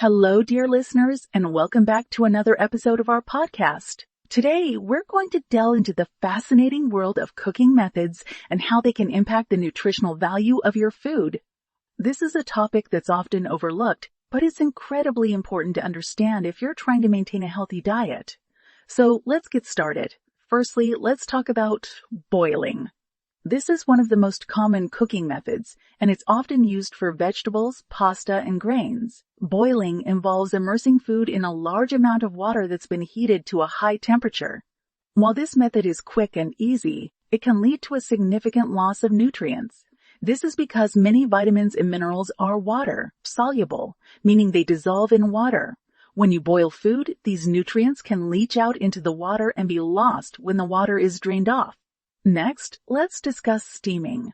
Hello, dear listeners, and welcome back to another episode of our podcast. Today, we're going to delve into the fascinating world of cooking methods and how they can impact the nutritional value of your food. This is a topic that's often overlooked, but it's incredibly important to understand if you're trying to maintain a healthy diet. So let's get started. Firstly, let's talk about boiling. This is one of the most common cooking methods, and it's often used for vegetables, pasta, and grains. Boiling involves immersing food in a large amount of water that's been heated to a high temperature. While this method is quick and easy, it can lead to a significant loss of nutrients. This is because many vitamins and minerals are water-soluble, meaning they dissolve in water. When you boil food, these nutrients can leach out into the water and be lost when the water is drained off. Next, let's discuss steaming.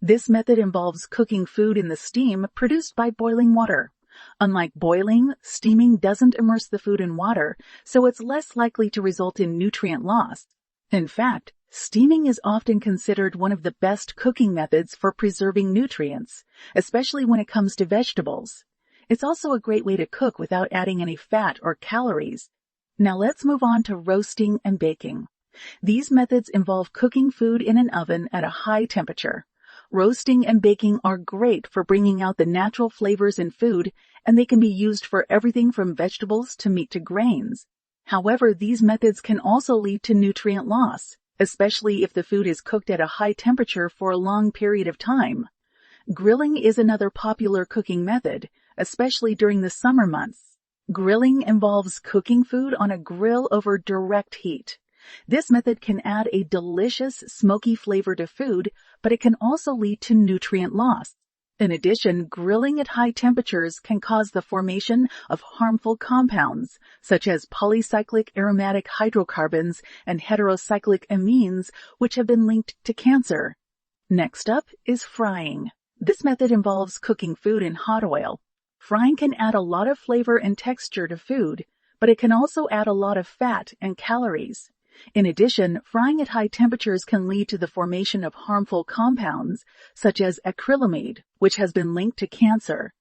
This method involves cooking food in the steam produced by boiling water. Unlike boiling, steaming doesn't immerse the food in water, so it's less likely to result in nutrient loss. In fact, steaming is often considered one of the best cooking methods for preserving nutrients, especially when it comes to vegetables. It's also a great way to cook without adding any fat or calories. Now let's move on to roasting and baking. These methods involve cooking food in an oven at a high temperature. Roasting and baking are great for bringing out the natural flavors in food, and they can be used for everything from vegetables to meat to grains. However, these methods can also lead to nutrient loss, especially if the food is cooked at a high temperature for a long period of time. Grilling is another popular cooking method, especially during the summer months. Grilling involves cooking food on a grill over direct heat. This method can add a delicious, smoky flavor to food, but it can also lead to nutrient loss. In addition, grilling at high temperatures can cause the formation of harmful compounds, such as polycyclic aromatic hydrocarbons and heterocyclic amines, which have been linked to cancer. Next up is frying. This method involves cooking food in hot oil. Frying can add a lot of flavor and texture to food, but it can also add a lot of fat and calories. In addition, frying at high temperatures can lead to the formation of harmful compounds, such as acrylamide, which has been linked to cancer.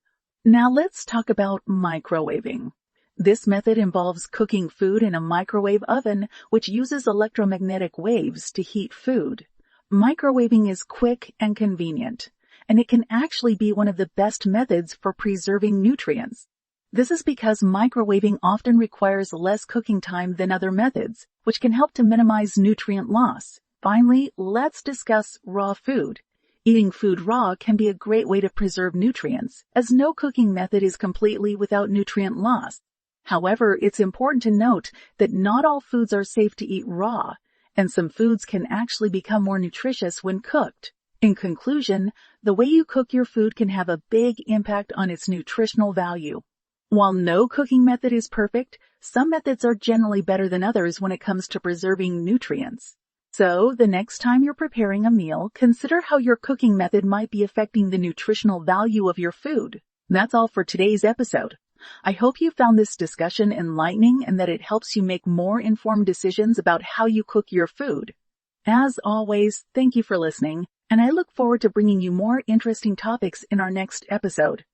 Now let's talk about microwaving. This method involves cooking food in a microwave oven, which uses electromagnetic waves to heat food. Microwaving is quick and convenient, and it can actually be one of the best methods for preserving nutrients. This is because microwaving often requires less cooking time than other methods, which can help to minimize nutrient loss. Finally, let's discuss raw food. Eating food raw can be a great way to preserve nutrients, as no cooking method is completely without nutrient loss. However, it's important to note that not all foods are safe to eat raw, and some foods can actually become more nutritious when cooked. In conclusion, the way you cook your food can have a big impact on its nutritional value. While no cooking method is perfect, some methods are generally better than others when it comes to preserving nutrients. So, the next time you're preparing a meal, consider how your cooking method might be affecting the nutritional value of your food. That's all for today's episode. I hope you found this discussion enlightening and that it helps you make more informed decisions about how you cook your food. As always, thank you for listening, and I look forward to bringing you more interesting topics in our next episode.